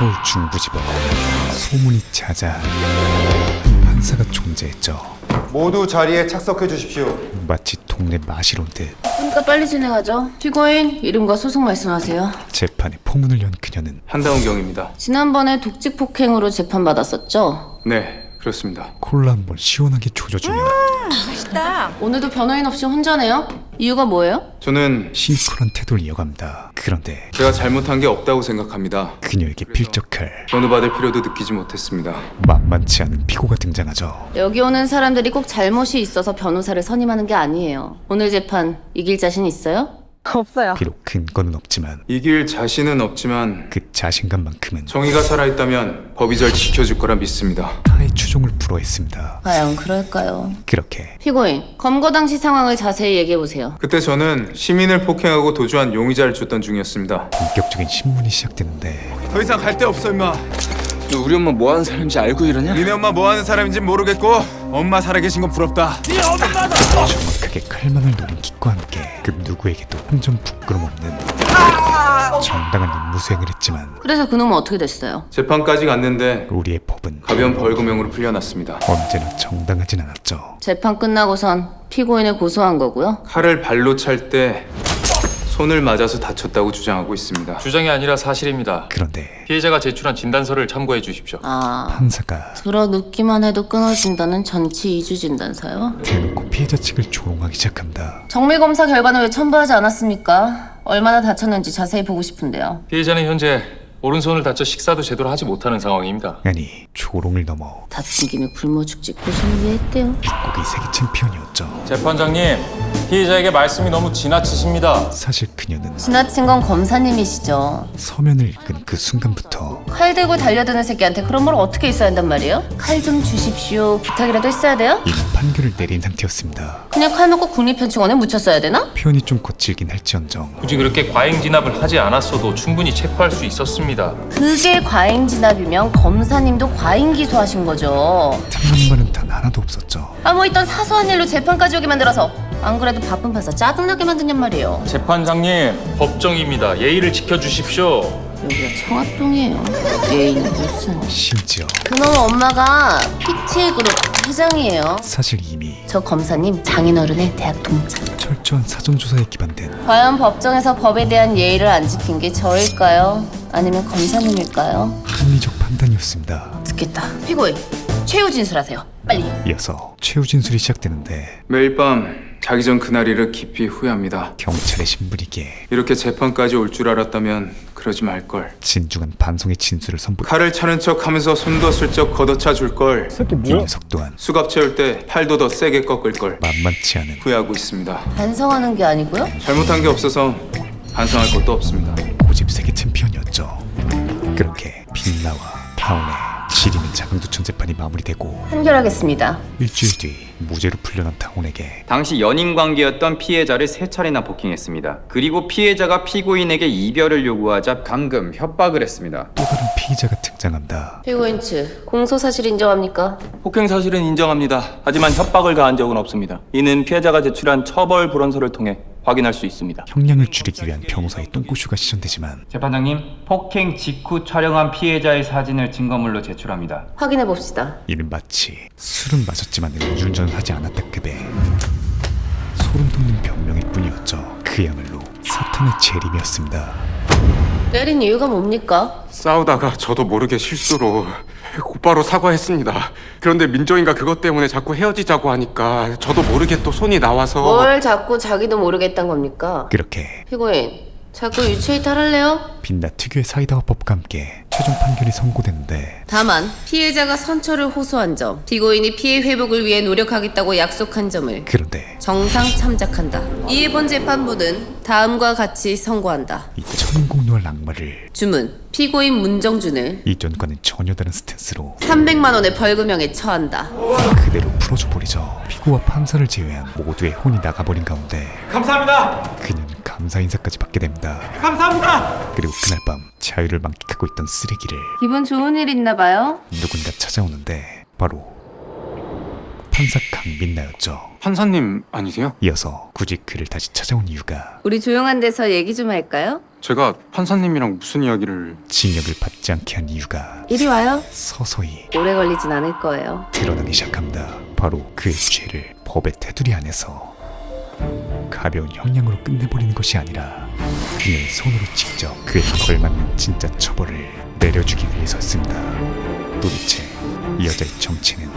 서울 중부지법 소문이 자자한 한 판사가 존재했죠. 모두 자리에 착석해 주십시오. 마치 동네 마시론 듯 그러니까 빨리 진행하죠. 피고인 이름과 소속 말씀하세요. 재판에 포문을 연 그녀는 한다운 경입니다. 지난번에 독직 폭행으로 재판 받았었죠? 네, 그렇습니다. 콜라 한 번 시원하게 조져주며 오늘도 변호인 없이 혼자네요? 이유가 뭐예요? 저는 시니컬한 태도를 이어갑니다. 그런데 제가 잘못한 게 없다고 생각합니다. 그녀에게 필적할 변호받을 필요도 느끼지 못했습니다. 만만치 않은 피고가 등장하죠. 여기 오는 사람들이 꼭 잘못이 있어서 변호사를 선임하는 게 아니에요. 오늘 재판 이길 자신 있어요? 없어요. 비록 근거는 없지만 이길 자신은 없지만 그 자신감만큼은 정의가 살아있다면 법이 절 지켜줄 거라 믿습니다. 타의 추종을 불허했습니다. 과연 그럴까요? 그렇게 피고인, 검거 당시 상황을 자세히 얘기해보세요. 그때 저는 시민을 폭행하고 도주한 용의자를 쫓던 중이었습니다. 본격적인 신문이 시작되는데 더 이상 갈 데 없어 임마. 너 우리 엄마 뭐 하는 사람인지 알고 이러냐? 니네 엄마 뭐 하는 사람인지 모르겠고 엄마 살아계신 건 부럽다. 정확하게 칼만을 노린 킥과 함께 그 누구에게도 한 점 부끄럼 없는 정당한 임무 수행을 했지만 그래서 그놈은 어떻게 됐어요? 재판까지 갔는데 우리의 법은 가벼운 벌금형으로 풀려났습니다. 언제나 정당하진 않았죠. 재판 끝나고선 피고인을 고소한 거고요. 칼을 발로 찰 때 손을 맞아서 다쳤다고 주장하고 있습니다. 주장이 아니라 사실입니다. 그런데 피해자가 제출한 진단서를 참고해 주십시오. 판사가 들어눕기만 해도 끊어진다는 전치 이주 진단서요? 대놓고 피해자 측을 조롱하기 시작합니다. 정밀검사 결과는 왜 첨부하지 않았습니까? 얼마나 다쳤는지 자세히 보고 싶은데요. 피해자는 현재 오른손을 다쳐 식사도 제대로 하지 못하는 상황입니다. 아니 조롱을 넘어 다친 김에 굶어 죽지 고생을 왜 했대요? 빗고기 세계 챔피언이었죠. 재판장님, 피해자에게 말씀이 너무 지나치십니다. 사실 그녀는 지나친 건 검사님이시죠. 서면을 읽은 그 순간부터 칼 들고 달려드는 새끼한테 그런 말 어떻게 있어야 한단 말이에요? 칼 좀 주십시오 부탁이라도 했어야 돼요? 이미 판결을 내린 상태였습니다. 그냥 칼 먹고 국립현충원에 묻혔어야 되나? 표현이 좀 거칠긴 할지언정 굳이 그렇게 과잉 진압을 하지 않았어도 충분히 체포할 수 있었습니다. 그게 과잉 진압이면 검사님도 과잉 기소하신 거죠. 틀린 말은 단 하나도 없었죠. 뭐 있던 사소한 일로 재판까지 오게 만들어서 안 그래도 바쁜 판사 짜증나게 만드냔 말이에요. 재판장님, 법정입니다. 예의를 지켜주십시오. 여기가 청학동이에요. 예의는 무슨. 심지어 그놈 엄마가 PTA 그룹 회장이에요. 사실 이미 저 검사님 장인어른의 대학 동창. 철저한 사전조사에 기반된 과연 법정에서 법에 대한 예의를 안 지킨 게 저일까요? 아니면 검사님일까요? 합리적 판단이었습니다. 듣겠다. 피고인 최후 진술하세요. 빨리. 이어서 최후 진술이 시작되는데 매일 밤 자기 전 그날 일을 깊이 후회합니다. 경찰의 신분이기에 이렇게 재판까지 올 줄 알았다면 그러지 말걸. 진중한 반송의 진술을 선보. 칼을 차는 척하면서 손도 슬쩍 걷어차 줄걸. 이 녀석 또한 수갑 채울 때 팔도 더 세게 꺾을걸. 만만치 않은 후회하고 있습니다. 반성하는 게 아니고요? 잘못한 게 없어서 반성할 것도 없습니다. 고집 세계 챔피언이었죠. 그렇게 빛나와 파운의 지리는 장두천 재판이 마무리되고 판결하겠습니다. 일주일 뒤 무죄로 풀려난 타운에게 당시 연인 관계였던 피해자를 3차례나 폭행했습니다. 그리고 피해자가 피고인에게 이별을 요구하자 방금 협박을 했습니다. 또 다른 피의자가 등장한다. 피고인 측 공소 사실 인정합니까? 폭행 사실은 인정합니다. 하지만 협박을 가한 적은 없습니다. 이는 피해자가 제출한 처벌 불원서를 통해 확인할 수 있습니다. 형량을 줄이기 위한 변호사의 똥꼬쇼가 시전되지만 재판장님, 폭행 직후 촬영한 피해자의 사진을 증거물로 제출합니다. 확인해 봅시다. 이는 마치 술은 마셨지만 음주운전을 하지 않았다 급의 소름 돋는 변명일 뿐이었죠. 그야말로 사탄의 재림이었습니다. 때린 이유가 뭡니까? 싸우다가 저도 모르게 실수로 곧바로 사과했습니다. 그런데 민정이가 그것 때문에 자꾸 헤어지자고 하니까 저도 모르게 또 손이 나와서 뭘 자꾸 자기도 모르겠단 겁니까? 그렇게 피고인 자꾸 유체이탈할래요? 빛나 특유의 사이다와 법과 함께 최종 판결이 선고되는데 다만 피해자가 선처를 호소한 점, 피고인이 피해 회복을 위해 노력하겠다고 약속한 점을 그런데 정상 참작한다. 이에 본 재판부는 다음과 같이 선고한다. 이 천인공노할 악마를 주문, 피고인 문정준을 이전과는 전혀 다른 스탠스로 300만 원의 벌금형에 처한다. 그대로 풀어줘 버리죠. 피고와 판사를 제외한 모두의 혼이 나가버린 가운데 감사합니다. 그는 감사 인사까지 받게 됩니다. 감사합니다. 그리고 그날 밤 자유를 만끽하고 있던 쓰레기를 기분 좋은 일 있나 봐요? 누군가 찾아오는데 바로 판사 강빈나였죠. 판사님 아니세요? 이어서 굳이 그를 다시 찾아온 이유가 우리 조용한 데서 얘기 좀 할까요? 제가 판사님이랑 무슨 이야기를... 징역을 받지 않게 한 이유가 이리 와요. 서서히 오래 걸리진 않을 거예요. 드러나기 시작합니다. 바로 그의 죄를 법의 테두리 안에서 가벼운 형량으로 끝내버리는 것이 아니라 그의 손으로 직접 그에 걸맞는 진짜 처벌을 내려주기 위해서였습니다. 도대체 이 여자의 정체는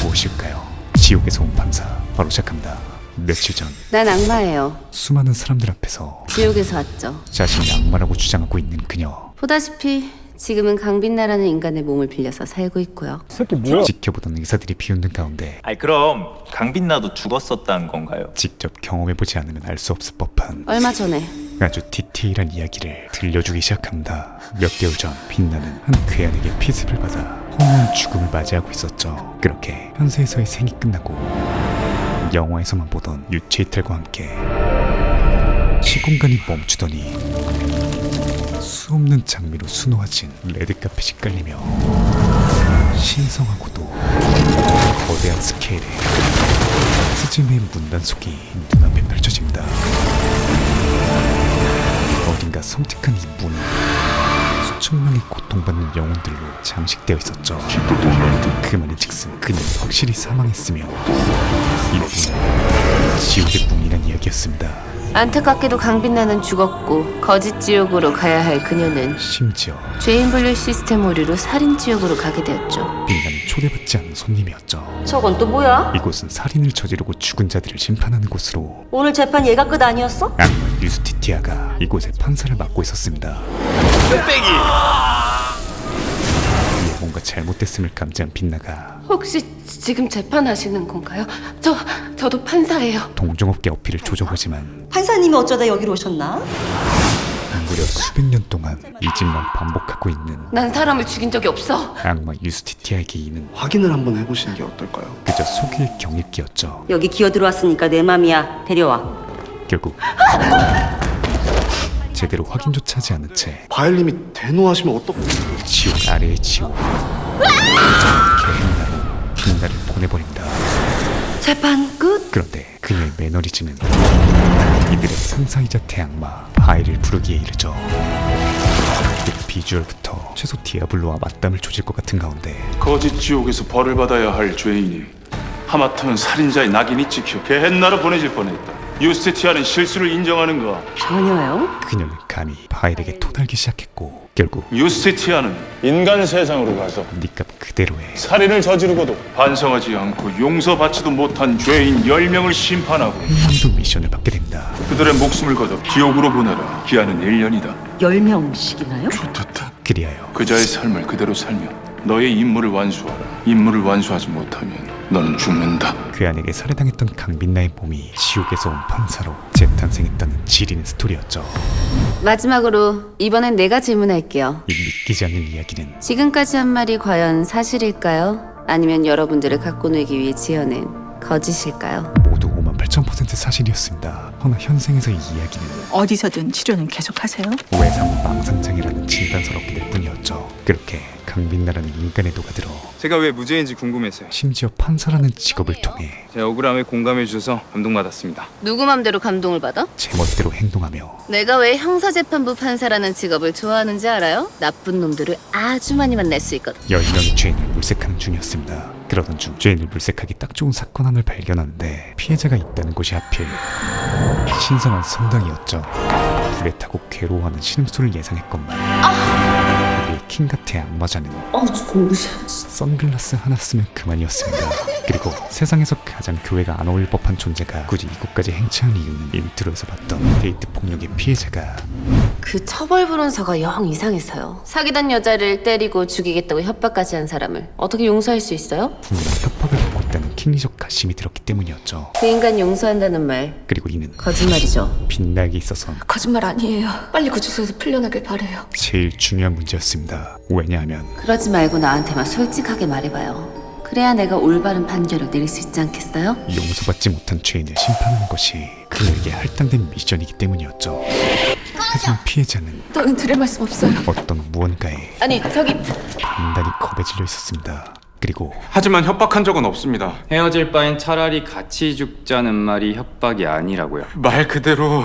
무엇일까요? 지옥에서 온 판사 바로 시작합니다. 며칠 전 난 악마예요. 수많은 사람들 앞에서 지옥에서 왔죠. 자신이 악마라고 주장하고 있는 그녀. 보다시피 지금은 강빈나라는 인간의 몸을 빌려서 살고 있고요. 지켜보던 의사들이 비웃는 가운데 아이 그럼 강빈나도 죽었었다는 건가요? 직접 경험해보지 않으면 알 수 없을 법한 얼마 전에 아주 디테일한 이야기를 들려주기 시작합니다. 몇 개월 전 빛나는 한 괴한에게 피습을 받아 허무한 죽음을 맞이하고 있었죠. 그렇게 현세에서의 생이 끝나고 영화에서만 보던 유체 이탈과 함께 시공간이 멈추더니 수없는 장미로 수놓아진 레드카펫이 깔리며 신성하고도 거대한 스케일의 스즈메의 문단속이 눈앞에 펼쳐집니다. 어딘가 섬뜩한 이 문은 수천 명의 고통받는 영혼들로 장식되어 있었죠. 그 말인즉슨 그는 확실히 사망했으며 이 문은 지옥의 문이란 이야기였습니다. 안타깝게도 강빈나는 죽었고 거짓 지옥으로 가야 할 그녀는 심지어 죄인 분류 시스템 오류로 살인 지옥으로 가게 되었죠. 빛나는 초대받지 않은 손님이었죠. 저건 또 뭐야? 이곳은 살인을 저지르고 죽은 자들을 심판하는 곳으로 오늘 재판 얘가 끝 아니었어? 악마 유스티티아가 이곳의 판사를 맡고 있었습니다. 이에 뭔가 잘못됐음을 감지한 빛나가 혹시 지금 재판하시는 건가요? 저도 판사예요. 동종업계 어필을 조져보지만 판사님이 어쩌다 여기로 오셨나? 무려 수백 년 동안 이 짓만 반복하고 있는 난 사람을 죽인 적이 없어. 악마 유스티티아에게 이는 확인을 한번 해보시는 게 어떨까요? 그저 속일 경일기였죠. 여기 기어 들어왔으니까 내 맘이야. 데려와. 결국 제대로 확인조차 하지 않은 채 바일님이 대노하시면 지옥 아래의 지옥 개행나로 빛나를 보내버립니다. 재판 끝? 그런데 그녀의 매너리즘은 이들의 상사이자 대악마 바일을 부르기에 이르죠. 그 비주얼부터 최소 디아블로와 맞담을 조질 것 같은 가운데 거짓 지옥에서 벌을 받아야 할 죄인이 하마터면 살인자의 낙인이 찍혀 게헨나로 보내질 뻔했다. 유스티티아는 실수를 인정하는가? 전혀요. 그녀는 감히 바일에게 토달기 시작했고 결국 유스티티아는 인간 세상으로 가서 니값 그대로의 살인을 저지르고도 반성하지 않고 용서받지도 못한 죄인 10명을 심판하고 횡령도 미션을 받게 됩니다. 그들의 목숨을 거둬 지옥으로 보내라. 기한은 1년이다. 10명씩이나요? 좋다. 그리하여 그자의 삶을 그대로 살며 너의 임무를 완수하라. 임무를 완수하지 못하면 너는 죽는다. 괴한에게 살해당했던 강빛나의 몸이 지옥에서 온 판사로 재탄생했다는 지리는 스토리였죠. 마지막으로 이번엔 내가 질문할게요. 이 믿기지 않는 이야기는 지금까지 한 말이 과연 사실일까요? 아니면 여러분들을 갖고 놀기 위해 지어낸 거짓일까요? 모두 58,000% 사실이었습니다. 허나 현생에서 이 이야기는 어디서든 치료는 계속하세요? 외상 망상장애라는 진단서를 얻게 될 뿐이었죠. 그렇게 강빛나라는 인간에 녹아들어 제가 왜 무죄인지 궁금해서요. 심지어 판사라는 직업을 통해 제 억울함에 공감해 주셔서 감동받았습니다. 누구 맘대로 감동을 받아? 제멋대로 행동하며 내가 왜 형사재판부 판사라는 직업을 좋아하는지 알아요? 나쁜 놈들을 아주 많이 만날 수 있거든. 10명의 죄인을 물색하는 중이었습니다. 그러던 중 죄인을 물색하기 딱 좋은 사건 하나를 발견하는데 피해자가 있다는 곳이 하필 신성한 성당이었죠. 불에 타고 괴로워하는 신음소를 예상했건만 우리의 킹같의 악마자는 선글라스 하나 쓰면 그만이었습니다. 그리고 세상에서 가장 교회가 안 어울릴 법한 존재가 굳이 이곳까지 행차한 이유는 인트로에서 봤던 데이트 폭력의 피해자가 그 처벌 불원서가 영 이상해서요. 사귀던 여자를 때리고 죽이겠다고 협박까지 한 사람을 어떻게 용서할 수 있어요? 분명히 협박을 받고 있다는 킹리적 가심이 들었기 때문이었죠. 그 인간 용서한다는 말 그리고 이는 거짓말이죠. 빛나게 있어선 거짓말 아니에요. 빨리 그 주소에서 풀려나길 바래요. 제일 중요한 문제였습니다. 왜냐하면 그러지 말고 나한테만 솔직하게 말해봐요. 그래야 내가 올바른 판결을 내릴 수 있지 않겠어요? 용서받지 못한 죄인을 심판하는 것이 그에게 할당된 미션이기 때문이었죠. 하지만 피해자는 너는 들을 말씀 없어요. 어떤 무언가에 아니 저기 단단히 겁에 질려 있었습니다. 그리고 하지만 협박한 적은 없습니다. 헤어질 바엔 차라리 같이 죽자는 말이 협박이 아니라고요. 말 그대로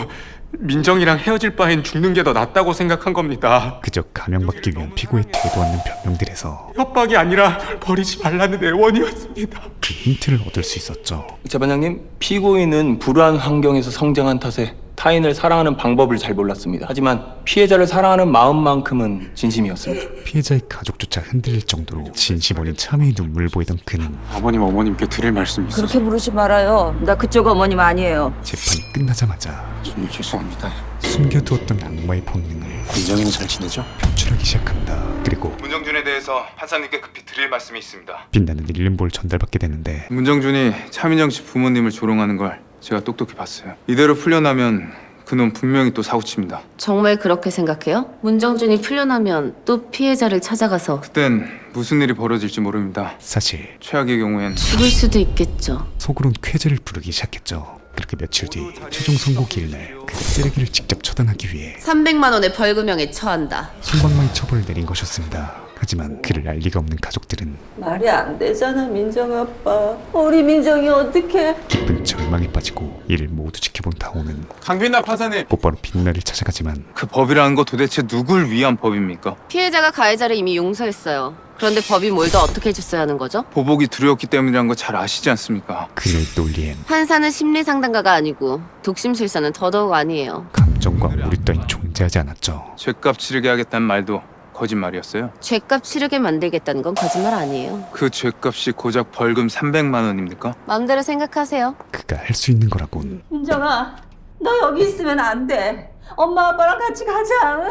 민정이랑 헤어질 바엔 죽는 게 더 낫다고 생각한 겁니다. 그저 감형받기 위한 피고의 태도 않는 변명들에서 협박이 아니라 버리지 말라는 애원이었습니다. 그 힌트를 얻을 수 있었죠. 재판장님, 피고인은 불우한 환경에서 성장한 탓에 타인을 사랑하는 방법을 잘 몰랐습니다. 하지만 피해자를 사랑하는 마음만큼은 진심이었습니다. 피해자의 가족조차 흔들릴 정도로 진심 어린 참회의 눈물을 보이던 그는 아버님 어머님께 드릴 말씀이 있어서 그렇게 부르지 말아요. 나 그쪽 어머님 아니에요. 재판이 끝나자마자 정말 죄송합니다. 숨겨두었던 악마의 본능을 민정이는 잘 지내죠? 표출하기 시작합니다. 그리고 문정준에 대해서 판사님께 급히 드릴 말씀이 있습니다. 빛나는 릴름볼 전달받게 되는데 문정준이 차민정 씨 부모님을 조롱하는 걸 제가 똑똑히 봤어요. 이대로 풀려나면 그놈 분명히 또 사고칩니다. 정말 그렇게 생각해요? 문정준이 풀려나면 또 피해자를 찾아가서 그땐 무슨 일이 벌어질지 모릅니다. 사실 최악의 경우엔 죽을 수도 있겠죠. 속으론 쾌재를 부르기 시작했죠. 그렇게 며칠 뒤 최종 선고 기일날 그 쓰레기를 직접 처단하기 위해 300만 원의 벌금형에 처한다. 손방망이 처벌을 내린 것이었습니다. 하지만 그를 알 리가 없는 가족들은 말이 안 되잖아, 민정 아빠. 우리 민정이 어떡해? 깊은 절망에 빠지고 이를 모두 지켜본 다오는 강빈나 판사님, 곧바로 빛나를 찾아가지만 그 법이라는 거 도대체 누굴 위한 법입니까? 피해자가 가해자를 이미 용서했어요. 그런데 법이 뭘 더 어떻게 해줬어야 하는 거죠? 보복이 두려웠기 때문이라는 거 잘 아시지 않습니까? 그녀의 논리엔 판사는 심리상담가가 아니고 독심술사는 더더욱 아니에요. 감정과 오류 따윈 존재하지 않았죠. 죗값 치르게 하겠다는 말도 거짓말이었어요. 죗값 치르게 만들겠다는 건 거짓말 아니에요. 그 죗값이 고작 벌금 300만 원입니까? 마음대로 생각하세요. 그가 할 수 있는 거라곤 민정아, 너 여기 있으면 안 돼. 엄마 아빠랑 같이 가자. 응?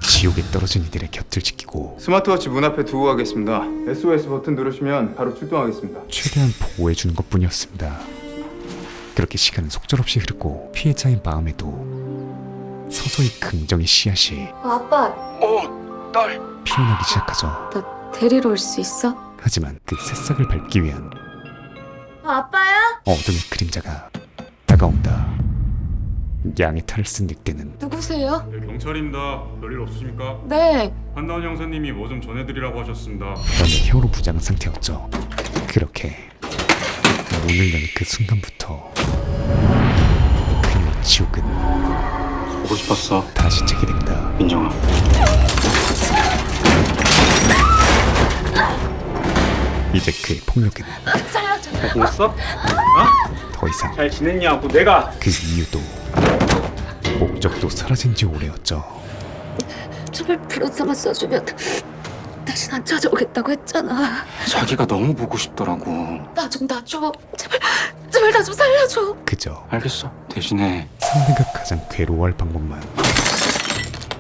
지옥에 떨어진 이들의 곁을 지키고 스마트워치 문 앞에 두고 가겠습니다. SOS 버튼 누르시면 바로 출동하겠습니다. 최대한 보호해주는 것뿐이었습니다. 그렇게 시간은 속절없이 흐르고 피해자의 마음에도 서서히 긍정의 씨앗이 아빠, 피어나기 시작하죠. 나 데리러 올 수 있어? 하지만 그 새싹을 밟기 위한 아빠야? 어둠의 그림자가 다가온다. 양의 탈을 쓴 늑대는 누구세요? 경찰입니다. 별일 없으십니까? 네. 한나원 형사님이 뭐 좀 전해드리라고 하셨습니다. 연의 혀로 부장한 상태였죠. 그렇게 문을 여는 그 순간부터 그녀의 지옥은 보고 싶었어. 다시 재개됩니다. 민정아. 이제 그의 폭력은 잘 지냈어? 더 이상 잘 지냈냐고 내가. 그 이유도 목적도 사라진 지 오래였죠. 제발 불러서만 써주면 다신 안 찾아오겠다고 했잖아. 자기가 너무 보고 싶더라고. 나 좀 놔줘. 제발 나 좀 살려줘. 그저 알겠어. 대신에 상대가 가장 괴로워할 방법만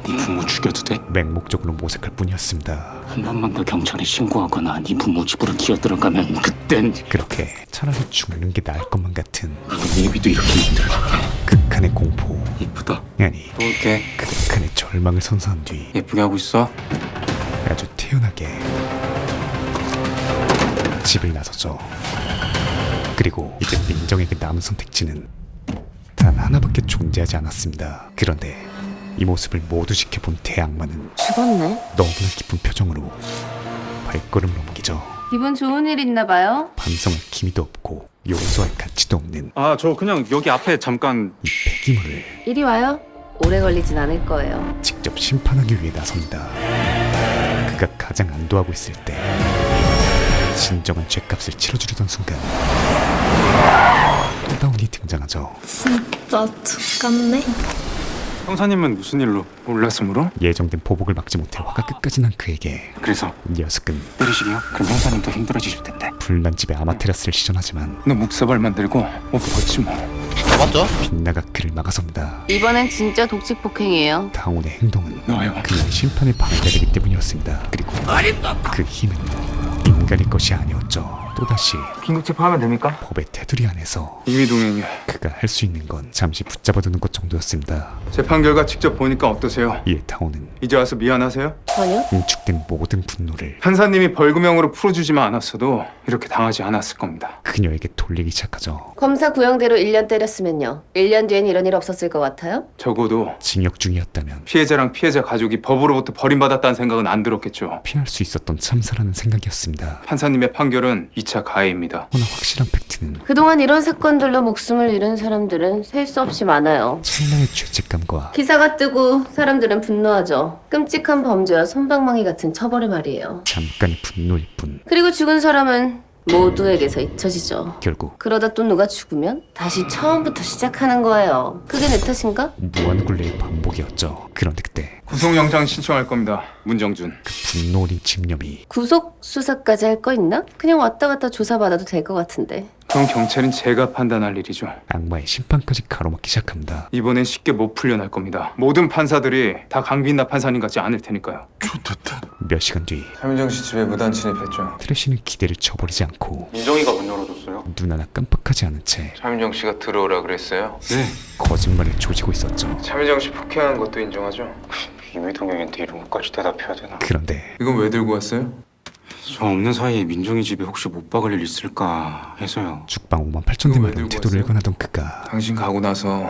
네 부모 죽여도 돼? 맹목적으로 모색할 뿐이었습니다. 한 번만 더 경찰에 신고하거나 네 부모 집으로 기어들어가면 그땐 그렇게 차라리 죽는 게 나을 것만 같은 예비도 이렇게 만들어줄게. 극한의 공포, 예쁘다. 아니 또 올게. 극한의 절망을 선사한 뒤 예쁘게 하고 있어. 아주 태연하게 집을 나서죠. 그리고 이제 민정에게 남은 선택지는 단 하나밖에 존재하지 않았습니다. 그런데 이 모습을 모두 지켜본 대악마는 죽었네. 너무나 기쁜 표정으로 발걸음을 옮기죠. 기분 좋은 일 있나 봐요? 반성할 기미도 없고 용서할 가치도 없는 아, 저 그냥 여기 앞에 잠깐. 이 폐기물을 이리 와요. 오래 걸리진 않을 거예요. 직접 심판하기 위해 나섭니다. 그가 가장 안도하고 있을 때 진정한 죗값을 치러주려던 순간 또 다운이 등장하죠. 진짜 죽겠네. 형사님은 무슨 일로? 몰랐으므로? 예정된 보복을 막지 못해 화가 끝까지 난 그에게 그래서 녀석은 때리시게요? 그럼 형사님도 힘들어지실 텐데. 불난 집에 아마테라스를 시전하지만 너 묵사발만 들고 옷 벗지 뭐. 빛나가 그를 막아섭니다. 이번엔 진짜 독직 폭행이에요. 다운의 행동은 너요. 그녀의 심판에 방해되기 때문이었습니다. 그리고 그 힘은 인간의 것이 아니었죠. 또다시 긴급 체포하면 됩니까? 법의 테두리 안에서 임의동행이요. 그가 할 수 있는 건 잠시 붙잡아두는 것 정도였습니다. 재판 결과 직접 보니까 어떠세요? 이에 다운은 이제 와서 미안하세요? 전혀? 응축된 모든 분노를 판사님이 벌금형으로 풀어주지만 않았어도 이렇게 당하지 않았을 겁니다. 그녀에게 돌리기 시작하죠. 검사 구형대로 1년 때렸으면요. 1년 뒤엔 이런 일 없었을 것 같아요? 적어도 징역 중이었다면 피해자랑 피해자 가족이 법으로부터 버림받았다는 생각은 안 들었겠죠. 피할 수 있었던 참사라는 생각이었습니다. 판사님의 판결은 2차 가해입니다. 허나 확실한 팩트는 그동안 이런 사건들로 목숨을 잃은 사람들은 셀 수 없이 많아요. 찰나의 죄책감과 기사가 뜨고 사람들은 분노하죠. 끔찍한 범죄와 솜방망이 같은 처벌을 말이에요. 잠깐의 분노일 뿐 그리고 죽은 사람은 모두에게서 잊혀지죠. 결국 그러다 또 누가 죽으면 다시 처음부터 시작하는 거예요. 그게 내 탓인가? 무한굴레의 반복이었죠. 그런데 그때 구속영장 신청할 겁니다. 문정준. 그 분노 어린 집념이 구속 수사까지 할 거 있나? 그냥 왔다 갔다 조사받아도 될 것 같은데. 그럼 경찰은 제가 판단할 일이죠. 악마의 심판까지 가로막기 시작합니다. 이번엔 쉽게 못 풀려날 겁니다. 모든 판사들이 다 강빈나 판사님 같지 않을 테니까요. 몇 시간 뒤 차민정 씨 집에 무단 침입했죠. 트래쉬는 기대를 저버리지 않고 민정이가 문 열어줬어요. 눈 하나 깜빡하지 않은 채 차민정 씨가 들어오라 그랬어요. 네. 거짓말을 조지고 있었죠. 차민정 씨 폭행한 것도 인정하죠? 이미동경한테 이런 것까지 대답해야 되나? 그런데 이건 왜 들고 왔어요? 저 없는 사이에 민정이 집에 혹시 못 박을 일 있을까 해서요. 죽방 58,000대 그거 왜 마련 들고 태도를 왔어요? 일관하던 그가 당신 가고 나서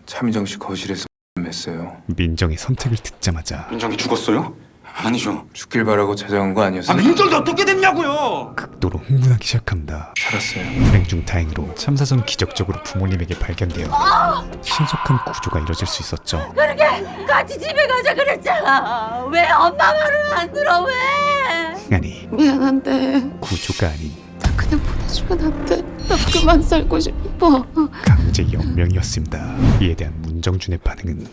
차민정 씨 거실에서 맸어요. 민정의 선택을 듣자마자 민정이 죽었어요? 아니죠. 죽길 바라고 찾아온 거 아니었어요? 민정이 어떻게 됐냐고요? 극도로 흥분하기 시작합니다. 살았어요. 불행 중 다행으로 참사 전 기적적으로 부모님에게 발견되어 신속한 구조가 이뤄질 수 있었죠. 그렇게 같이 집에 가자 그랬잖아. 왜 엄마 말을 안 들어 왜? 아니 미안한데 구조가 아닌 나 그냥 보내주면 안 돼? 나 그만 살고 싶어. 강제 연명이었습니다. 이에 대한 문정준의 반응은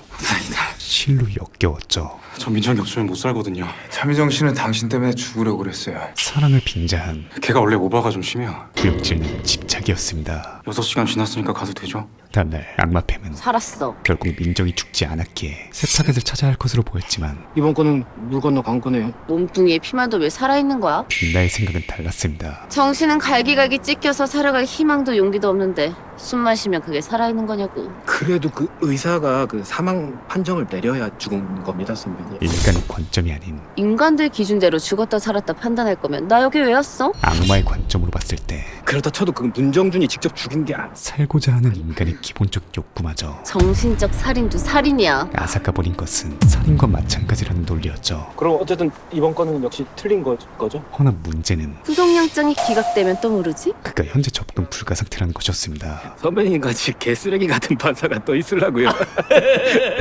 실로 역겨웠죠. 저 민정이 없으면 못 살거든요. 차민정 씨는 당신 때문에 죽으려고 그랬어요. 사랑을 빙자한 걔가 원래 오바가 좀 심해요. 구역질는 집착이었습니다. 6시간 지났으니까 가도 되죠? 다음날 악마팸은 살았어. 결국 민정이 죽지 않았기에 새 타겟을 찾아야 할 것으로 보였지만 이번 건은 물 건너 간 거네요. 몸뚱이에 피만 도 왜 살아있는 거야? 빛나의 생각은 달랐습니다. 정신은 갈기갈기 찢겨서 살아갈 희망도 용기도 없는데 숨 마시면 그게 살아있는 거냐고. 그래도 그 의사가 그 사망 판정을 내려야 죽은 겁니다, 선배님. 인간의 관점이 아닌 인간들 기준대로 죽었다 살았다 판단할 거면 나 여기 왜 왔어? 악마의 관점으로 봤을 때 그러다 쳐도 그 문정준이 직접 죽인 게 살고자 하는 인간의 기본적 욕구마저 정신적 살인도 살인이야. 아사가 버린 것은 살인과 마찬가지라는 논리였죠. 그럼 어쨌든 이번 건은 역시 틀린 거죠? 허나 문제는 구속영장이 기각되면 또 모르지? 그가 현재 접근 불가 상태라는 것이었습니다. 선배님 같이 개쓰레기 같은 판사가 또 있으려고요.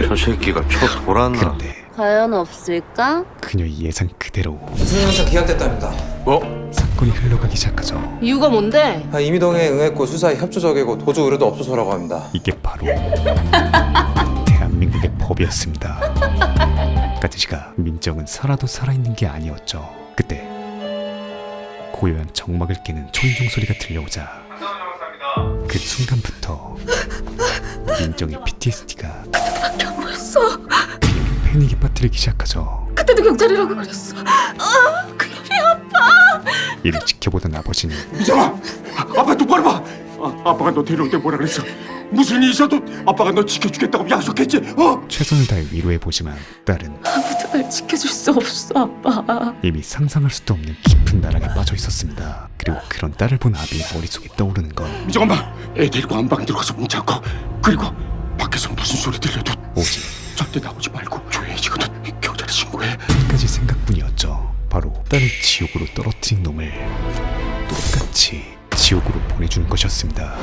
저 새끼가 저 돌았나? 그런데 과연 없을까? 그녀의 예상 그대로 구속영장 기각됐답니다. 사건이 흘러가기 시작하죠. 이유가 뭔데? 이미동에 응했고 수사에 협조적이고 도주 의뢰도 없어서라고 합니다. 이게 바로 대한민국의 법이었습니다. 까지시가 민정은 살아도 살아있는 게 아니었죠. 그때 고요한 정막을 깨는 초인종 소리가 들려오자 그 순간부터 민정의 PTSD가 밖에 안 보였어. 그녀를 패닉에 빠뜨리기 시작하죠. 그때도 경찰이라고 그랬어. 그 놈이 아파. 이를 지켜보던 아버지는 민정아! 아빠 똑바로 봐! 아빠가 너 데려올 때 뭐라 그랬어? 무슨 일이 있어도 아빠가 너 지켜주겠다고 약속했지? 어? 최선을 다해 위로해보지만 딸은 아무도 날 지켜줄 수 없어, 아빠. 이미 상상할 수도 없는 깊은 나락에 빠져 있었습니다. 그리고 그런 딸을 본 아비의 머릿속에 떠오르는 건 민정 엄마! 애 데리고 안방 들어가서 문 잠궈. 그리고 밖에서 무슨 소리 들려도 오직 절대 나오지 말고 조용해지거든. 경찰에 신고해. 한 가지 생각뿐이었죠. 바로 딸을 지옥으로 떨어뜨린 놈을 똑같이 지옥으로 보내준 것이었습니다.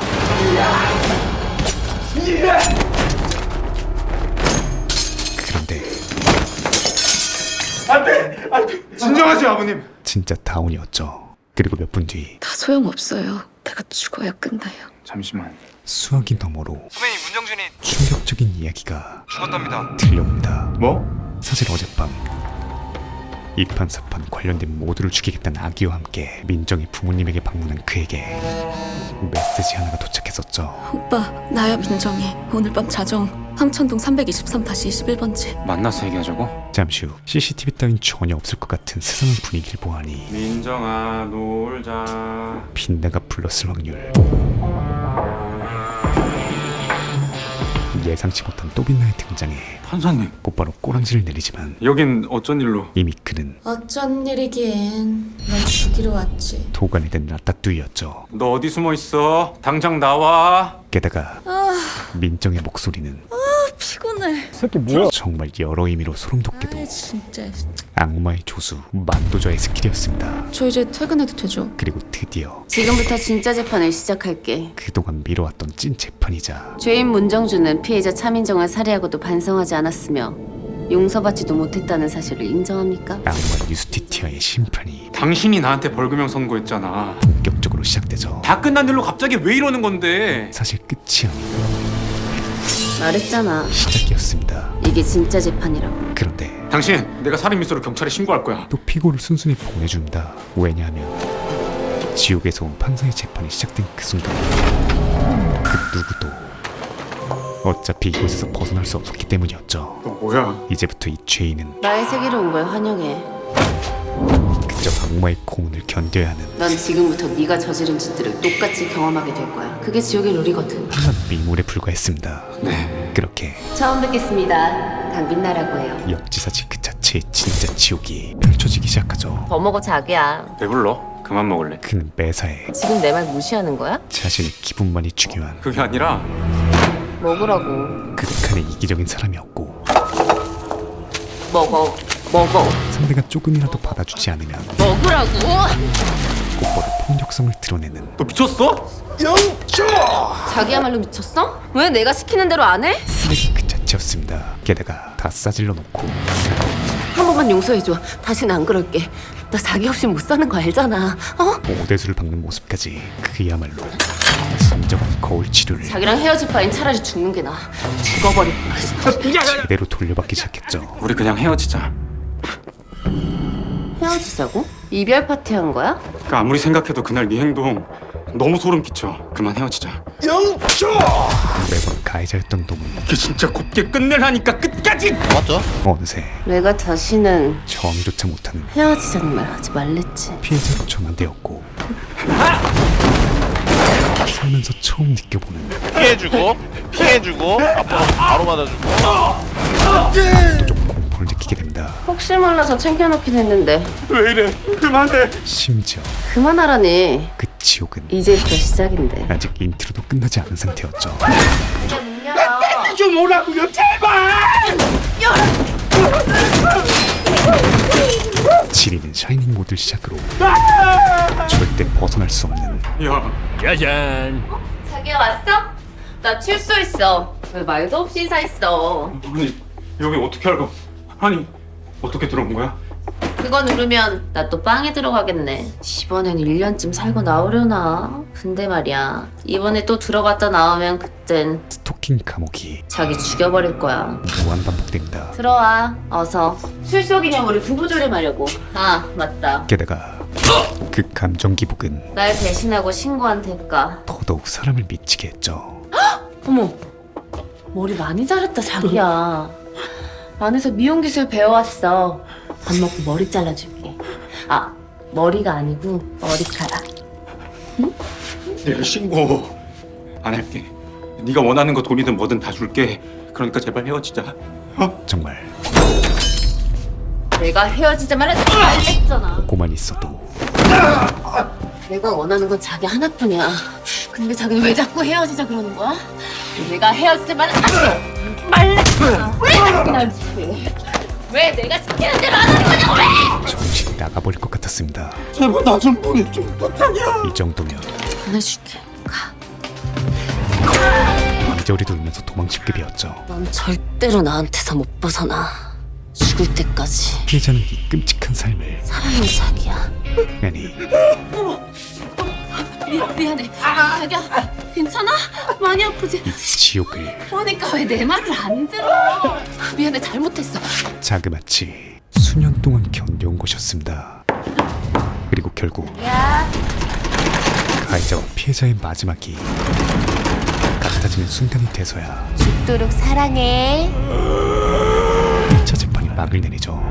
그런데 진정하세요, 아버님. 진짜 다운이었죠. 그리고 몇 분 뒤 다 소용없어요. 내가 죽어야 끝나요. 잠시만. 수화기 너머로 선배님, 문정준이 충격적인 이야기가 죽었답니다. 들려옵니다. 뭐? 사실 어젯밤 이판사판 관련된 모두를 죽이겠다는 악의와 함께 민정이 부모님에게 방문한 그에게 메시지 하나가 도착했었죠. 오빠, 나야 민정이. 오늘 밤 자정 황천동 323-21번지. 만나서 얘기하자고? 잠시 후 CCTV 따윈 전혀 없을 것 같은 세상의 분위기를 보아니 민정아 놀자. 빈내가 불렀을 확률 예상치 못한 또빈나의 등장에 판사님, 곧바로 꼬랑지를 내리지만 여긴 어쩐 일로? 이미 그는 어쩐 일이긴. 넌 죽이러 왔지. 도관이 된 라따뚜이였죠. 너 어디 숨어 있어? 당장 나와. 게다가 민정의 목소리는 피곤해. 정말 여러 의미로 소름 돋게도 진짜. 악마의 조수 만도저의 스킬이었습니다. 저 이제 퇴근해도 되죠? 그리고 드디어 지금부터 진짜 재판을 시작할게. 그동안 미뤄왔던 찐 재판이자 죄인 문정주는 피해자 차민정을 살해하고도 반성하지 않았으며 용서받지도 못했다는 사실을 인정합니까? 악마 유스티티아의 심판이 당신이 나한테 벌금형 선고했잖아. 본격적으로 시작되죠. 다 끝난 일로 갑자기 왜 이러는 건데? 사실 끝이 아니고 말했잖아. 시작이었습니다. 이게 진짜 재판이라고. 그런데 당신, 내가 살인 미수로 경찰에 신고할 거야. 또 피고를 순순히 보내준다. 왜냐하면 지옥에서 온 판사의 재판이 시작된 그 순간 그 누구도 어차피 이곳에서 벗어날 수 없었기 때문이었죠. 너 뭐야? 이제부터 이 죄인은 나의 세계로 온 걸 환영해. 그저 악마의 고문을 견뎌야 하는 넌 지금부터 네가 저지른 짓들을 똑같이 경험하게 될 거야. 그게 지옥의 룰이거든. 한낱 미물에 불과했습니다. 네. 그렇게 처음 뵙겠습니다. 강빈나라고 해요. 역지사지 그 자체의 진짜 지옥이 펼쳐지기 시작하죠. 더 먹어 자기야. 배불러? 그만 먹을래. 그는 매사에 지금 내 말 무시하는 거야? 자신의 기분만이 중요한 그게 아니라 먹으라고. 극한의 이기적인 사람이었고 먹어. 상대가 조금이라도 받아주지 않으면 먹으라고. 곧바로 폭력성을 드러내는 너 미쳤어? 자기야말로 미쳤어? 왜 내가 시키는 대로 안 해? 쓰레기 그 자체였습니다. 게다가 다 싸질러 놓고 한 번만 용서해줘. 다시는 안 그럴게. 나 자기 없이 못 사는 거 알잖아. 오대수를 박는 모습까지 그야말로 진정한 거울 치료를 자기랑 헤어질 바엔 차라리 죽는 게 나아. 죽어버릴 거야. 제대로 돌려받기 시작했죠. 우리 그냥 헤어지자. 헤어지자고? 이별 파티 한 거야? 그 아무리 생각해도 그날 네 행동 너무 소름 끼쳐. 그만 헤어지자. 매번 가해자였던 놈은 이게 진짜 곱게 끝내라니까 끝까지. 어느새 내가 다시는 저항조차 못하는 헤어지자는 말 하지 말랬지. 피해자로 전환되었고 살면서 처음 느껴보는 피해주고 앞으로 바로 맞아주고 압도적 공포를 느끼게 됩니다. 혹시 몰라서 챙겨놓긴 했는데 왜 이래? 그만해. 심지어 그만하라니. 그 지옥은 이제부터 시작인데. 아직 인트로도 끝나지 않은 상태였죠. 좀 오라고요, 제발. 지리는 샤이닝 모드를 시작으로 절대 벗어날 수 없는 야, 자기야 왔어? 나 출소했어. 왜 말도 없이 인사했어? 아니 여기 어떻게 알고? 아니 어떻게 들어온 거야? 그거 누르면 나 또 빵에 들어가겠네. 이번엔 1년쯤 살고 나오려나? 근데 말이야, 이번에 또 들어갔다 나오면 그땐 스토킹 감옥이 자기 죽여버릴 거야. 무한 반복됩니다. 들어와, 어서. 출소 기념으로 부부 조림하려고. 아, 맞다. 게다가 그 감정 기복은 날 배신하고 신고한 대가. 더더욱 사람을 미치게 했죠. 어머, 머리 많이 자랐다 자기야. 안에서 미용 기술 배워왔어. 밥 먹고 머리 잘라줄게. 아, 머리가 아니고 머리카락. 내가 신고 안 할게. 네가 원하는 거 돈이든 뭐든 다 줄게. 그러니까 제발 헤어지자. 정말 내가 헤어지자 말했잖아. 보고만 있어도 내가 원하는 건 자기 하나뿐이야. 근데 자기는 왜 자꾸 헤어지자 그러는 거야? 내가 헤어지자 말랬잖아. 왜 자꾸 날 무시해? 왜 내가 시키는 대로 안 하는 거냐고 왜? 정신이 나가버릴 것 같았습니다. 제발 나 좀 보내줘. 이 정도면 보내줄게. 가. 이저리 돌면서 도망칠 급이었죠. 넌 절대로 나한테서 못 벗어나. 죽을 때까지. 피해자는 이 끔찍한 삶을 사랑해 자기야. 아니 미안해. 자기야, 괜찮아? 많이 아프지? 이 지옥을 그러니까 왜 내 말을 안 들어? 미안해, 잘못했어. 자그마치 수년 동안 견뎌온 것이었습니다. 그리고 결국 가해자와 피해자의 마지막이 같아지는 순간이 돼서야 죽도록 사랑해. 1차 재판이 막을 내리죠.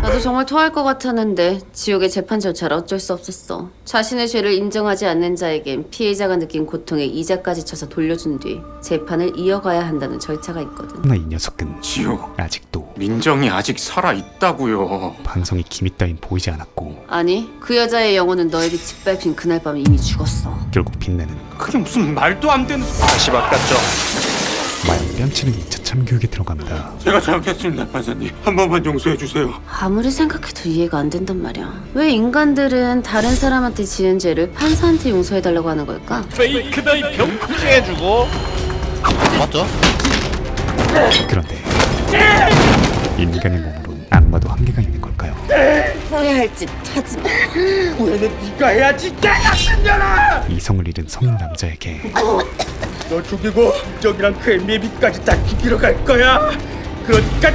나도 정말 토할 것 같았는데 지옥의 재판 절차라 어쩔 수 없었어. 자신의 죄를 인정하지 않는 자에겐 피해자가 느낀 고통에 이자까지 쳐서 돌려준 뒤 재판을 이어가야 한다는 절차가 있거든. 그러나 이 녀석은 지옥. 아직도 민정이 아직 살아 있다고요. 반성의 기미 따윈 보이지 않았고 아니, 그 여자의 영혼은 너에게 짓밟힌 그날 밤에 이미 죽었어. 결국 빛나는 그게 무슨 말도 안 되는. 다시 바꿨죠. 마약 뺨치는 2차 참교육에 들어갑니다. 제가 잘못했습니다, 판사님. 한 번만 용서해 주세요. 아무리 생각해도 이해가 안 된단 말이야. 왜 인간들은 다른 사람한테 지은 죄를 판사한테 용서해달라고 하는 걸까? 페이크다 이 병. 피해주고. 맞죠? 그런데 인간의 몸으론 악마도 한계가 있는 걸까요? 후회할 짓 하지 마. 이성을 잃은 성인 남자에게 너 죽이고 저기랑 그 애미비까지 다 죽이러 갈 거야. 그러니까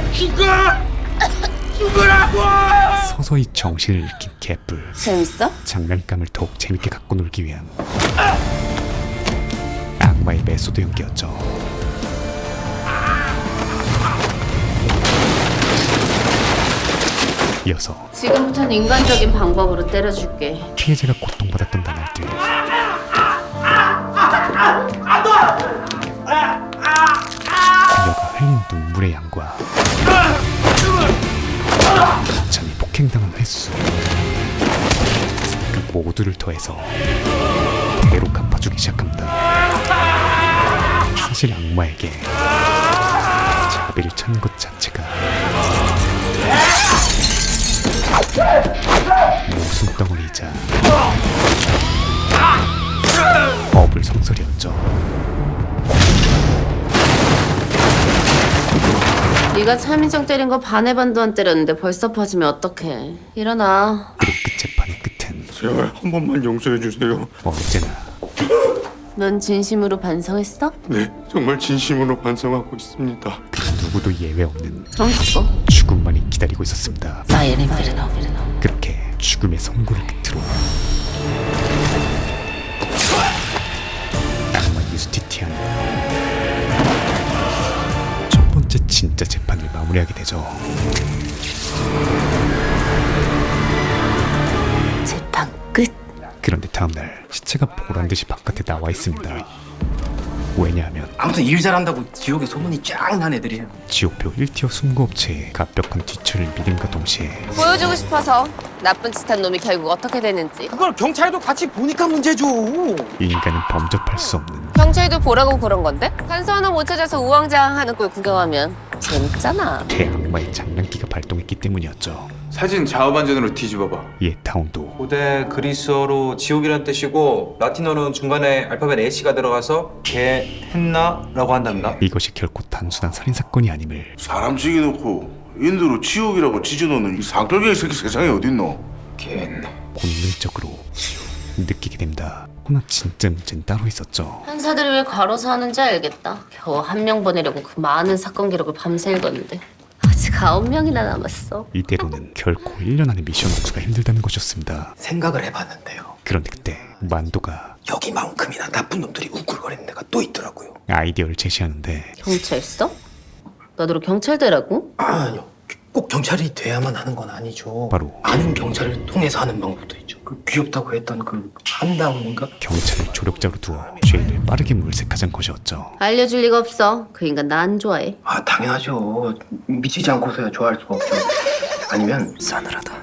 죽으라고. 서서히 정신을 잃긴 개뿔. 재밌어? 장난감을 더욱 재밌게 갖고 놀기 위한 악마의 메소드 연기였죠. 이어서 지금부터는 인간적인 방법으로 때려줄게. 피해자가 고통받았던 나날들, 그녀가 흘린 눈물의 양과 천천히 폭행당한 횟수, 그 모두를 더해서 대로 갚아주기 시작합니다. 사실 악마에게 자비를 찾는 것 자체가 모순 덩어리이자 어불성설이었죠. 네가 차민정 때린 거 반의 반도 안 때렸는데 벌써 퍼지면 어떡해. 일어나. 그리고 그 재판의 끝은 제발 한 번만 용서해 주세요. 언제나 넌 진심으로 반성했어? 네, 정말 진심으로 반성하고 있습니다. 그 누구도 예외 없는 그럼 죽어. 죽음만이 기다리고 있었습니다. 사이렌 그렇게 죽음의 선고를 끝으로 악마 유스티티아는 첫 번째 진짜 재판을 마무리하게 되죠. 재판 끝. 그런데 다음날 시체가 보란듯이 바깥에 나와 있습니다. 왜냐하면 아무튼 일 잘한다고 지옥에 소문이 쫙 난 애들이에요. 지옥표 1티어 순고업체의 갑벽한 뒤처를 믿음과 동시에 보여주고 싶어서 나쁜 짓 한 놈이 결국 어떻게 되는지. 그걸 경찰도 같이 보니까 문제죠. 인간은 범접할 수 없는 경찰도 보라고 그런 건데? 판사 하나 못 찾아서 우왕좌왕하는 걸 구경하면 재밌잖아. 대악마의 장난기가 발동했기 때문이었죠. 사진 좌우반전으로 뒤집어봐. 이에 타운도 고대 그리스어로 지옥이란 뜻이고 라틴어는 중간에 알파벳 H가 들어가서 게헨나라고 한답니다. 이것이 결코 단순한 살인사건이 아님을 사람 죽여놓고 인도로 지옥이라고 지져놓는 이 상떨개의 새끼 세상에 어딨노? 본능적으로 느끼게 됩니다. 허나 진짜 문제는 따로 있었죠. 판사들이 왜 과로사 하는지 알겠다. 겨우 한 명 보내려고 그 많은 사건 기록을 밤새 읽었는데 아직 9명이나 남았어. 이대로는 결코 1년 안에 미션 완수가 힘들다는 것이었습니다. 생각을 해봤는데요. 그런데 그때 만도가 여기만큼이나 나쁜 놈들이 우글거리는 데가 또 있더라고요. 아이디어를 제시하는데 경찰서? 나더러 경찰대라고? 아니요. 꼭 경찰이 돼야만 하는 건 아니죠. 바로 아는 경찰을 통해서 하는 방법도 있죠. 그 귀엽다고 했던 그 한다운인가? 경찰을 조력자로 두어 죄인을 빠르게 물색하자는 것이었죠. 알려줄 리가 없어. 그 인간 나 안 좋아해. 아 당연하죠. 미치지 않고서야 좋아할 수가 없죠. 아니면 싸늘하다.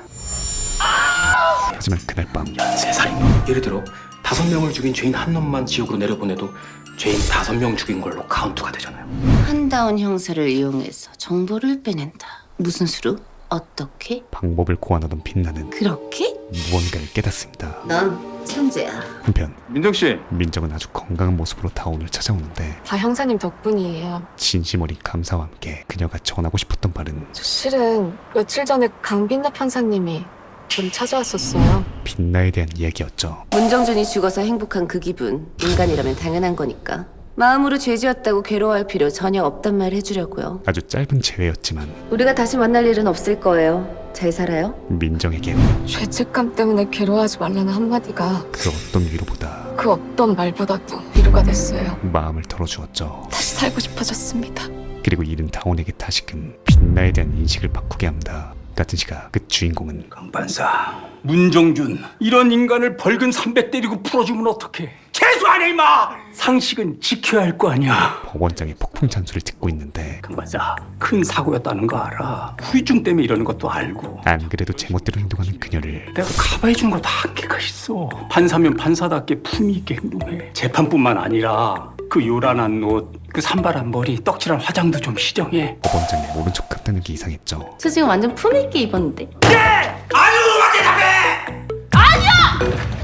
하지만 그날 밤 세살인 예를 들어 5명을 죽인 죄인 한 놈만 지옥으로 내려보내도 죄인 5명 죽인 걸로 카운트가 되잖아요. 한다운 형사를 이용해서 정보를 빼낸다. 무슨 수로? 어떻게? 방법을 고안하던 빛나는 그렇게? 무언가를 깨닫습니다. 넌 천재야. 한편 민정 씨, 민정은 아주 건강한 모습으로 다운을 찾아오는데 다 형사님 덕분이에요. 진심 어린 감사와 함께 그녀가 전하고 싶었던 말은 저 실은 며칠 전에 강빈나 판사님이 좀 찾아왔었어요. 빛나에 대한 이야기였죠. 문정준이 죽어서 행복한 그 기분. 인간이라면 당연한 거니까. 마음으로 죄지었다고 괴로워할 필요 전혀 없단 말 해주려고요. 아주 짧은 재회였지만 우리가 다시 만날 일은 없을 거예요. 잘 살아요? 민정에겐 죄책감 때문에 괴로워하지 말라는 한마디가 그 어떤 위로보다 그 어떤 말보다도 위로가 됐어요. 마음을 덜어주었죠. 다시 살고 싶어졌습니다. 그리고 이른 다운에게 다시금 빛나에 대한 인식을 바꾸게 합니다. 같은 시각 그 주인공은 강판사 문정준, 이런 인간을 벌금 300 때리고 풀어주면 어떡해? 재수하네 임마! 상식은 지켜야 할 거 아니야. 법원장의 폭풍 잔소리를 듣고 있는데 강판사, 큰 사고였다는 거 알아. 후유증 때문에 이러는 것도 알고. 안 그래도 제멋대로 행동하는 그녀를 내가 커버해준 것도 한계가 있어. 판사면 판사답게 품위 있게 행동해. 재판뿐만 아니라 그 요란한 옷, 그 산발한 머리, 떡칠한 화장도 좀 시정해. 법원장이 모른 척 같다는 게 이상했죠. 저 지금 완전 품위 있게 입었는데.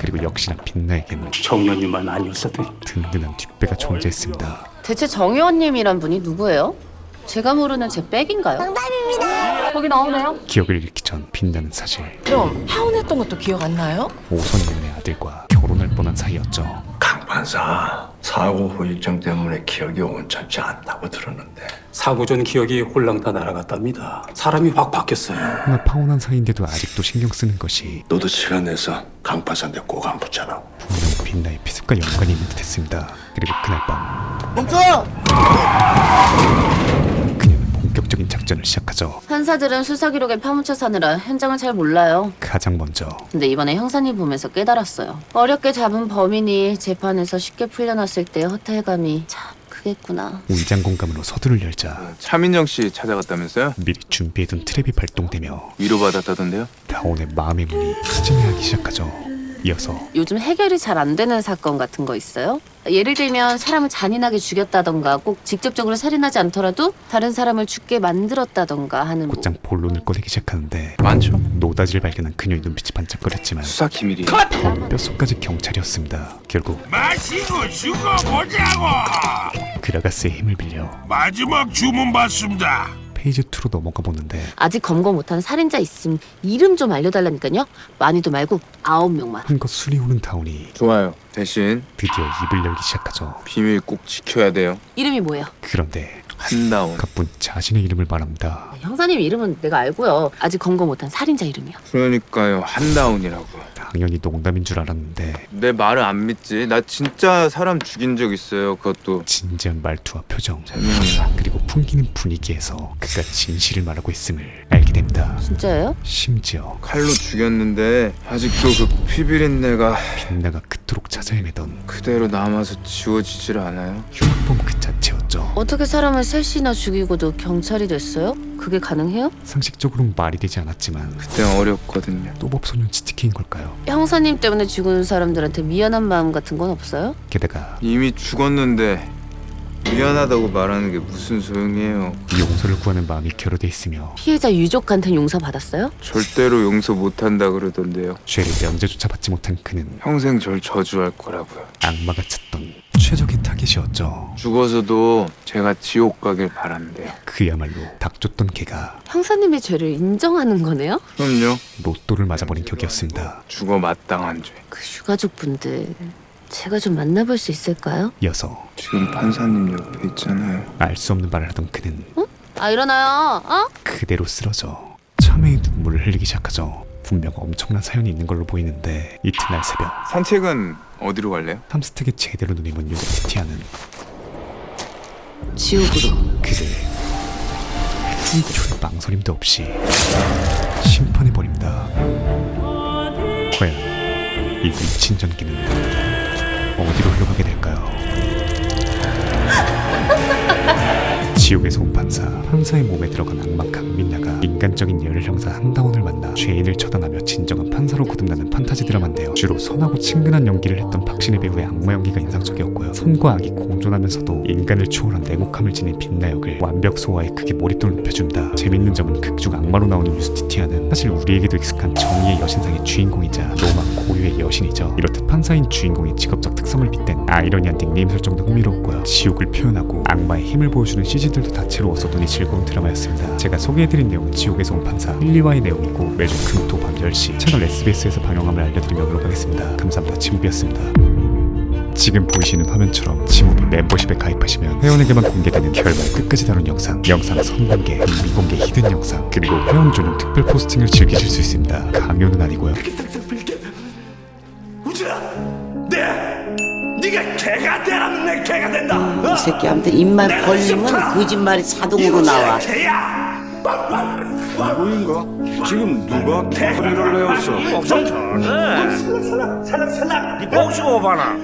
그리고 역시나 빛나에겐 정년유만 아니었어도 든든한 뒷배가 존재했습니다. 대체 정의원님이란 분이 누구예요? 제가 모르는 제 백인가요? 정답입니다. 거기 나오네요. 기억을 잃기 전 빛나는 사실, 그럼 파혼했던 것도 기억 안 나요? 오선님의 아들과 결혼할 뻔한 사이였죠. 강판사, 사고 후유증 때문에 기억이 온전치 않다고 들었는데 사고 전 기억이 홀랑 다 날아갔답니다. 사람이 확 바뀌었어요. 하나 파혼한 사이인데도 아직도 신경 쓰는 것이 너도 시간 내서 강판사한테 꼭 안 붙잖아. 분명히 빛나의 피습과 연관이 있는 듯했습니다. 그리고 그날 밤 멈춰! 그녀는 본격적인 작전을 시작하죠. 판사들은 수사 기록에 파묻혀 사느라 현장을 잘 몰라요. 가장 먼저 근데 이번에 형사님 보면서 깨달았어요. 어렵게 잡은 범인이 재판에서 쉽게 풀려났을 때 허탈감이 참 크겠구나. 위장 공감으로 서두를 열자 차민정 씨 찾아갔다면서요? 미리 준비해둔 트랩이 발동되며 위로받았다던데요? 다온의 마음의 문이 스치매하기 시작하죠. 이어서 요즘 해결이 잘 안 되는 사건 같은 거 있어요? 예를 들면 사람을 잔인하게 죽였다던가 꼭 직접적으로 살인하지 않더라도 다른 사람을 죽게 만들었다던가 하는 뭐. 곧장 본론을 꺼내기 시작하는데 많죠. 노다지를 발견한 그녀의 눈빛이 반짝거렸지만 수사 기밀이. 다온은 뼛속까지 경찰이었습니다. 결국 마시고 죽어보자고. 그라가스의 힘을 빌려 마지막 주문 받습니다. 페이지 2로 넘어가 보는데 아직 검거 못한 살인자 있음 이름 좀 알려달라니까요. 많이도 말고 9명만. 한껏 술이 오른 다온이 좋아요. 대신 드디어 입을 열기 시작하죠. 비밀 꼭 지켜야 돼요. 이름이 뭐예요? 그런데 한다운. 가뿐 자신의 이름을 말합니다. 형사님 이름은 내가 알고요. 아직 검거 못한 살인자 이름이요. 그러니까요. 한다운이라고. 당연히 농담인 줄 알았는데 내 말을 안 믿지? 나 진짜 사람 죽인 적 있어요. 그것도 진지한 말투와 표정 3명이나. 그리고 풍기는 분위기에서 그가 진실을 말하고 있음을 알게 됩니다. 진짜예요? 심지어 칼로 죽였는데 아직도 그 피비린내가 빛나가 그토록 찾아 헤매던 그대로 남아서 지워지질 않아요. 흉악범 그 자체였죠. 어떻게 사람을 셋이나 죽이고도 경찰이 됐어요? 그게 가능해요? 상식적으로는 말이 되지 않았지만 그땐 어렵거든요. 또법소년 치트키인 걸까요? 형사님 때문에 죽은 사람들한테 미안한 마음 같은 건 없어요? 게다가 이미 죽었는데 미안하다고 말하는 게 무슨 소용이에요. 용서를 구하는 마음이 결여돼 있으며 피해자 유족한텐 용서 받았어요? 절대로 용서 못한다 그러던데요. 죄를 면제조차 받지 못한 그는 평생 절 저주할 거라고요. 악마가 찾던 최적의 타겟이었죠. 죽어서도 제가 지옥 가길 바란대요. 그야말로 닥쳤던 개가 형사님의 죄를 인정하는 거네요? 그럼요. 로또를 맞아버린 격이었습니다. 죽어 마땅한 죄. 그 유가족분들 제가 좀 만나볼 수 있을까요? 이어서 지금 판사님 옆에 있잖아요. 알 수 없는 말을 하던 그는 아 일어나요. 어? 그대로 쓰러져 참회의 눈물을 흘리기 시작하죠. 분명 엄청난 사연이 있는 걸로 보이는데 이튿날 새벽 산책은 어디로 갈래요? 탐스택에 제대로 눈이 먼 유니티티아는 지옥으로. 그를 한 망설임도 없이 심판해버립니다. 과연 이 미친 전기는 어디로 흘러가게 될까요? 지옥에서 온 판사의 몸에 들어간 악마 강민나가 인간적인 열혈 형사 한다원을 만나 죄인을 처단하며 진정한 판사로 거듭나는 판타지 드라마인데요. 주로 선하고 친근한 연기를 했던 박신혜 배우의 악마 연기가 인상적이었고요. 선과 악이 공존하면서도 인간을 초월한 냉혹함을 지닌 빛나 역을 완벽 소화해 극의 몰입도를 높여줍니다. 재밌는 점은 극중 악마로 나오는 유스티티아는 사실 우리에게도 익숙한 정의의 여신상의 주인공이자 로마 고유의 여신이죠. 이렇듯 판사인 주인공의 직업적 특성을 빗댄 아이러니한 닉네임 설정도 흥미로웠고요. 지옥을 표현하고 악마의 힘을 보여주는 CG들도 다채로워서 눈이 즐거운 드라마였습니다. 제가 소개해드린 내용은 지옥에서 온 판사 1, 2화의 내용이고 매주 금, 토, 밤 10시 채널 SBS에서 방영함을 알려드리며 물러가겠습니다. 감사합니다. 지무비였습니다. 지금 보이시는 화면처럼 지무비 멤버십에 가입하시면 회원에게만 공개되는 결말 끝까지 다룬 영상 선공개, 미공개 히든 영상, 그리고 회원 전용 특별 포스팅을 즐기실 수 있습니다. 강요는 아니고요. 네가 개가 되라면 내 개가 된다. 이 새끼한테 입만 벌리면 거짓말이 자동으로 나와. 개야. 누구인가? 지금 누가 소리를 내었어? 목소리 좋네. 살랑살랑. 네 복숭아 봐라.